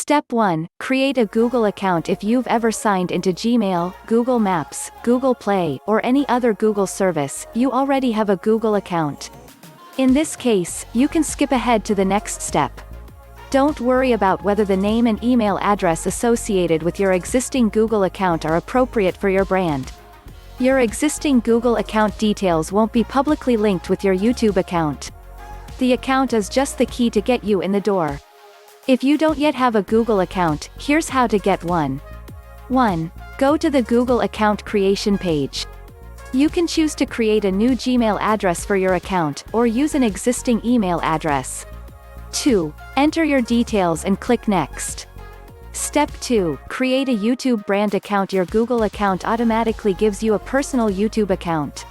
Step 1. Create a Google account. If you've ever signed into Gmail, Google Maps, Google Play, or any other Google service, you already have a Google account. In this case, you can skip ahead to the next step. Don't worry about whether the name and email address associated with your existing Google account are appropriate for your brand. Your existing Google account details won't be publicly linked with your YouTube account. The account is just the key to get you in the door. If you don't yet have a Google account, here's how to get one. 1. Go to the Google account creation page. You can choose to create a new Gmail address for your account, or use an existing email address. 2. Enter your details and click Next. Step 2. Create a YouTube brand account. Your Google account automatically gives you a personal YouTube account.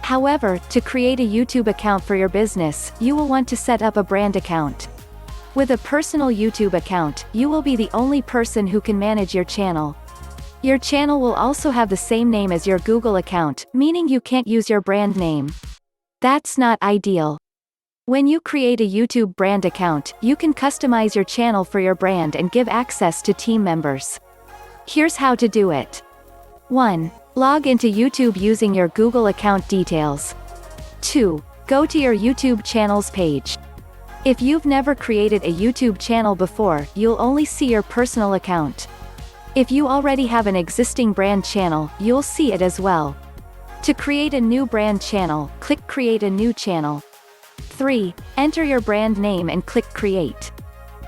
However, to create a YouTube account for your business, you will want to set up a brand account. With a personal YouTube account, you will be the only person who can manage your channel. Your channel will also have the same name as your Google account, meaning you can't use your brand name. That's not ideal. When you create a YouTube brand account, you can customize your channel for your brand and give access to team members. Here's how to do it. 1. Log into YouTube using your Google account details. 2. Go to your YouTube channels page. If you've never created a YouTube channel before, you'll only see your personal account. If you already have an existing brand channel, you'll see it as well. To create a new brand channel, click Create a New Channel. 3. Enter your brand name and click Create.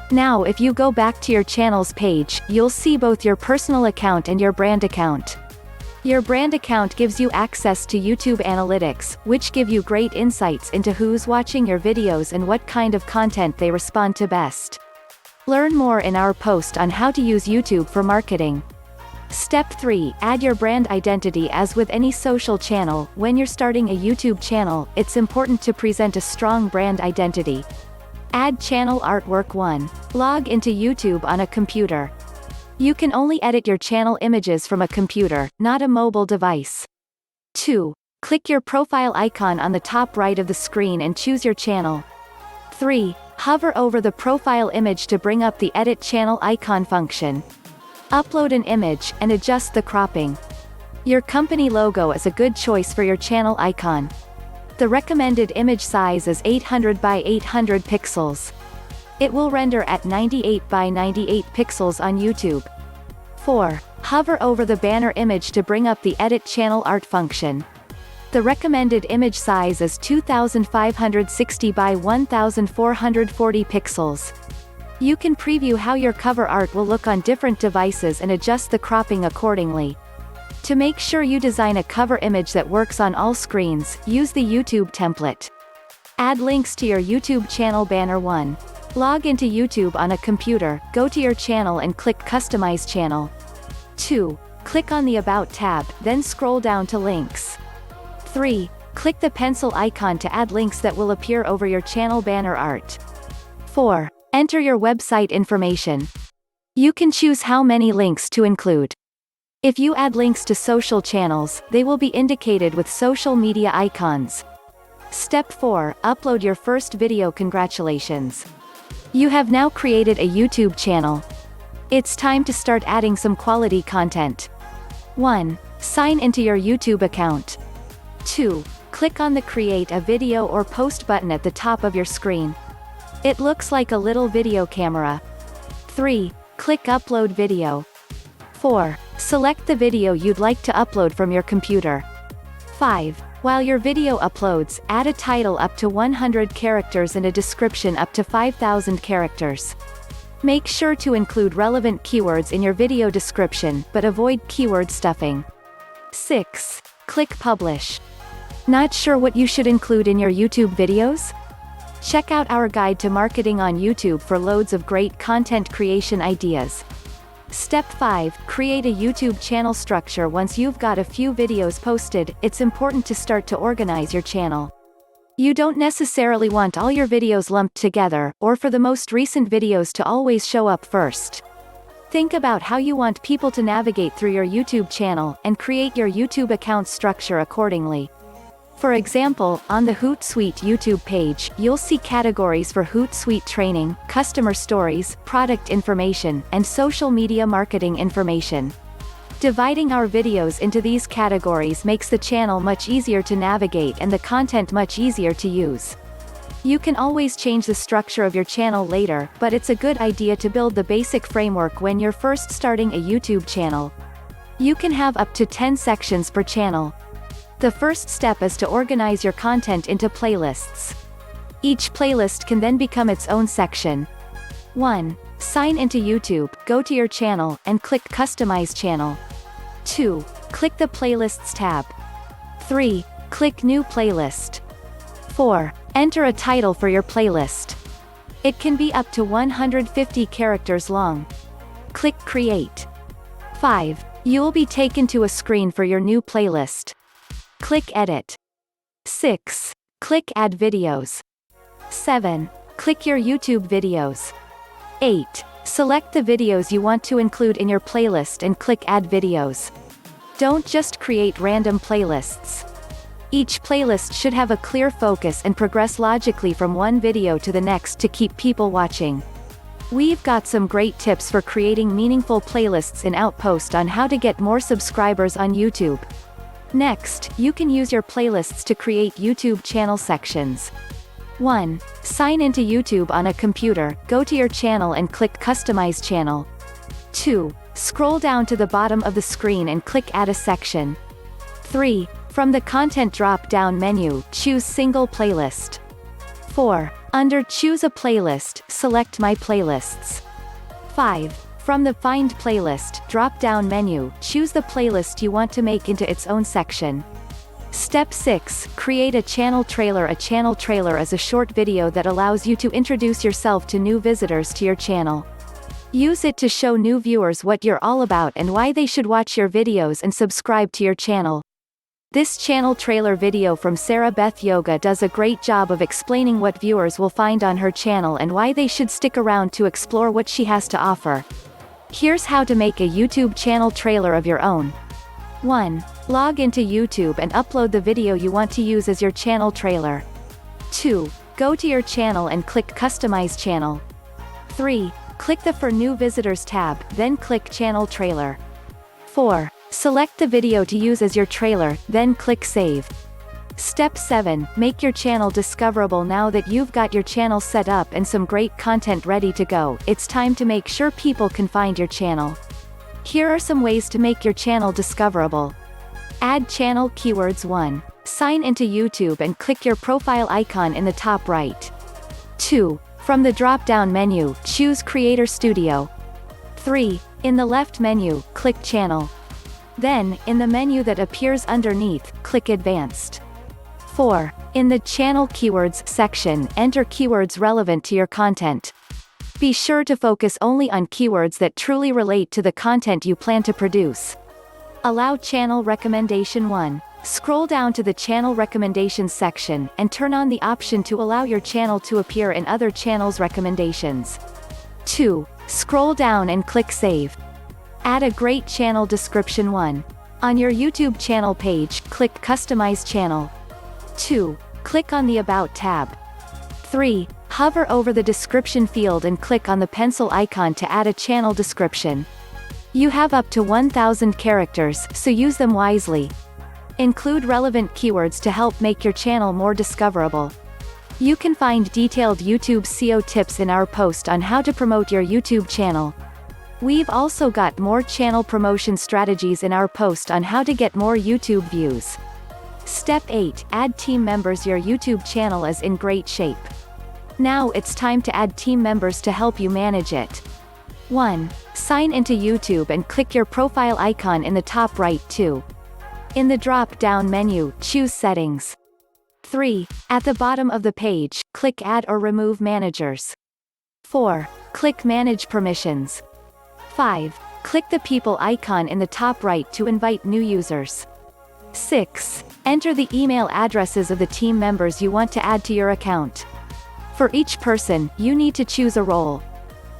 Now if you go back to your channels page, you'll see both your personal account and your brand account. Your brand account gives you access to YouTube analytics, which give you great insights into who's watching your videos and what kind of content they respond to best. Learn more in our post on how to use YouTube for marketing. Step 3. Add your brand identity. As with any social channel, when you're starting a YouTube channel, it's important to present a strong brand identity. Add channel artwork. 1. Log into YouTube on a computer. You can only edit your channel images from a computer, not a mobile device. 2. Click your profile icon on the top right of the screen and choose your channel. 3. Hover over the profile image to bring up the Edit Channel icon function. Upload an image, and adjust the cropping. Your company logo is a good choice for your channel icon. The recommended image size is 800 by 800 pixels. It will render at 98 by 98 pixels on YouTube. 4. Hover over the banner image to bring up the Edit Channel Art function. The recommended image size is 2560 by 1440 pixels. You can preview how your cover art will look on different devices and adjust the cropping accordingly. To make sure you design a cover image that works on all screens, use the YouTube template. Add links to your YouTube channel banner. 1. Log into YouTube on a computer, go to your channel and click Customize Channel. 2. Click on the About tab, then scroll down to Links. 3. Click the pencil icon to add links that will appear over your channel banner art. 4. Enter your website information. You can choose how many links to include. If you add links to social channels, they will be indicated with social media icons. Step 4. Upload your first video. Congratulations! You have now created a YouTube channel. It's time to start adding some quality content. 1. Sign into your YouTube account. 2. Click on the Create a Video or Post button at the top of your screen. It looks like a little video camera. 3. Click Upload Video. 4. Select the video you'd like to upload from your computer. 5. While your video uploads, add a title up to 100 characters and a description up to 5,000 characters. Make sure to include relevant keywords in your video description, but avoid keyword stuffing. 6. Click Publish. Not sure what you should include in your YouTube videos? Check out our guide to marketing on YouTube for loads of great content creation ideas. Step 5. Create a YouTube channel structure. Once you've got a few videos posted, it's important to start to organize your channel. You don't necessarily want all your videos lumped together, or for the most recent videos to always show up first. Think about how you want people to navigate through your YouTube channel, and create your YouTube account structure accordingly. For example, on the Hootsuite YouTube page, you'll see categories for Hootsuite training, customer stories, product information, and social media marketing information. Dividing our videos into these categories makes the channel much easier to navigate and the content much easier to use. You can always change the structure of your channel later, but it's a good idea to build the basic framework when you're first starting a YouTube channel. You can have up to 10 sections per channel. The first step is to organize your content into playlists. Each playlist can then become its own section. 1. Sign into YouTube, go to your channel, and click Customize Channel. 2. Click the Playlists tab. 3. Click New Playlist. 4. Enter a title for your playlist. It can be up to 150 characters long. Click Create. 5. You'll be taken to a screen for your new playlist. Click Edit. 6. Click Add Videos. 7. Click your YouTube videos. 8. Select the videos you want to include in your playlist and click Add Videos. Don't just create random playlists. Each playlist should have a clear focus and progress logically from one video to the next to keep people watching. We've got some great tips for creating meaningful playlists in Outpost on how to get more subscribers on YouTube. Next, you can use your playlists to create YouTube channel sections. 1. Sign into YouTube on a computer, go to your channel and click Customize Channel. 2. Scroll down to the bottom of the screen and click Add a Section. 3. From the Content drop-down menu, choose Single Playlist. 4. Under Choose a Playlist, select My Playlists. 5. From the Find Playlist drop-down menu, choose the playlist you want to make into its own section. Step 6. Create a channel trailer. A channel trailer is a short video that allows you to introduce yourself to new visitors to your channel. Use it to show new viewers what you're all about and why they should watch your videos and subscribe to your channel. This channel trailer video from Sarah Beth Yoga does a great job of explaining what viewers will find on her channel and why they should stick around to explore what she has to offer. Here's how to make a YouTube channel trailer of your own. 1. Log into YouTube and upload the video you want to use as your channel trailer. 2. Go to your channel and click Customize Channel. 3. Click the For New Visitors tab, then click Channel Trailer. 4. Select the video to use as your trailer, then click Save. Step 7. Make your channel discoverable. Now that you've got your channel set up and some great content ready to go, it's time to make sure people can find your channel. Here are some ways to make your channel discoverable. Add channel keywords. 1. Sign into YouTube and click your profile icon in the top right. 2. From the drop-down menu, choose Creator Studio. 3. In the left menu, click Channel. Then, in the menu that appears underneath, click Advanced. 4. In the Channel Keywords section, enter keywords relevant to your content. Be sure to focus only on keywords that truly relate to the content you plan to produce. Allow Channel Recommendation. 1. Scroll down to the Channel Recommendations section, and turn on the option to allow your channel to appear in other channels' recommendations. 2. Scroll down and click Save. Add a great channel description. 1. On your YouTube channel page, click Customize Channel. 2. Click on the About tab. 3. Hover over the description field and click on the pencil icon to add a channel description. You have up to 1,000 characters, so use them wisely. Include relevant keywords to help make your channel more discoverable. You can find detailed YouTube SEO tips in our post on how to promote your YouTube channel. We've also got more channel promotion strategies in our post on how to get more YouTube views. Step 8. Add team members. Your YouTube channel is in great shape. Now it's time to add team members to help you manage it. 1. Sign into YouTube and click your profile icon in the top right. 2. In the drop-down menu, choose Settings. 3. At the bottom of the page, click Add or Remove Managers. 4. Click Manage Permissions. 5. Click the people icon in the top right to invite new users. 6. Enter the email addresses of the team members you want to add to your account. For each person, you need to choose a role.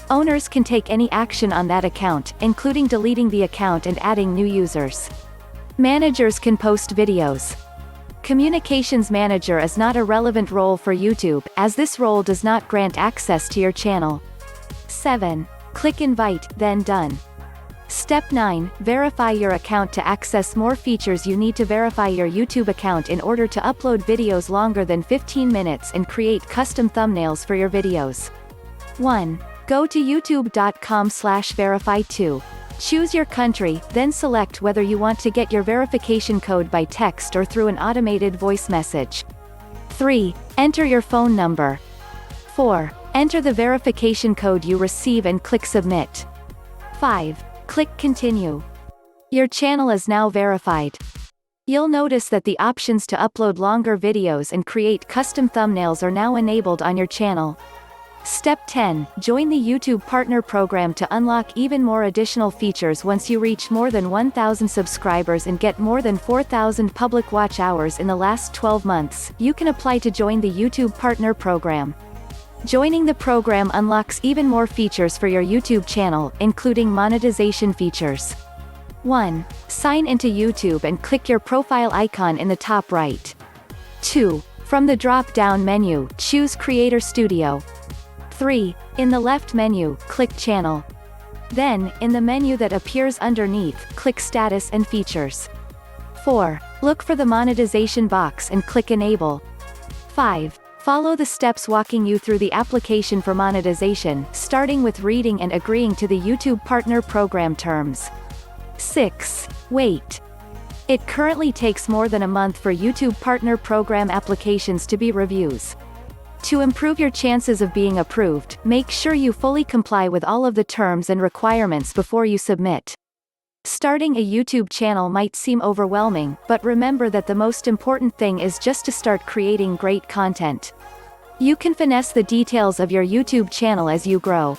Owners can take any action on that account, including deleting the account and adding new users. Managers can post videos. Communications Manager is not a relevant role for YouTube, as this role does not grant access to your channel. 7. Click Invite, then Done. Step 9. Verify your account. To access more features, you need to verify your YouTube account in order to upload videos longer than 15 minutes and create custom thumbnails for your videos. 1. Go to youtube.com/verify. 2. Choose your country, then select whether you want to get your verification code by text or through an automated voice message. 3. Enter your phone number. 4. Enter the verification code you receive and click Submit. 5. Click Continue. Your channel is now verified. You'll notice that the options to upload longer videos and create custom thumbnails are now enabled on your channel. Step 10. Join the YouTube Partner Program to unlock even more additional features. Once you reach more than 1,000 subscribers and get more than 4,000 public watch hours in the last 12 months, you can apply to join the YouTube Partner Program. Joining the program unlocks even more features for your YouTube channel, including monetization features. 1. Sign into YouTube and click your profile icon in the top right. 2. From the drop-down menu, choose Creator Studio. 3. In the left menu, click Channel. Then, in the menu that appears underneath, click Status and Features. 4. Look for the monetization box and click Enable. 5. Follow the steps walking you through the application for monetization, starting with reading and agreeing to the YouTube Partner Program terms. 6. Wait. It currently takes more than a month for YouTube Partner Program applications to be reviews. To improve your chances of being approved, make sure you fully comply with all of the terms and requirements before you submit. Starting a YouTube channel might seem overwhelming, but remember that the most important thing is just to start creating great content. You can finesse the details of your YouTube channel as you grow.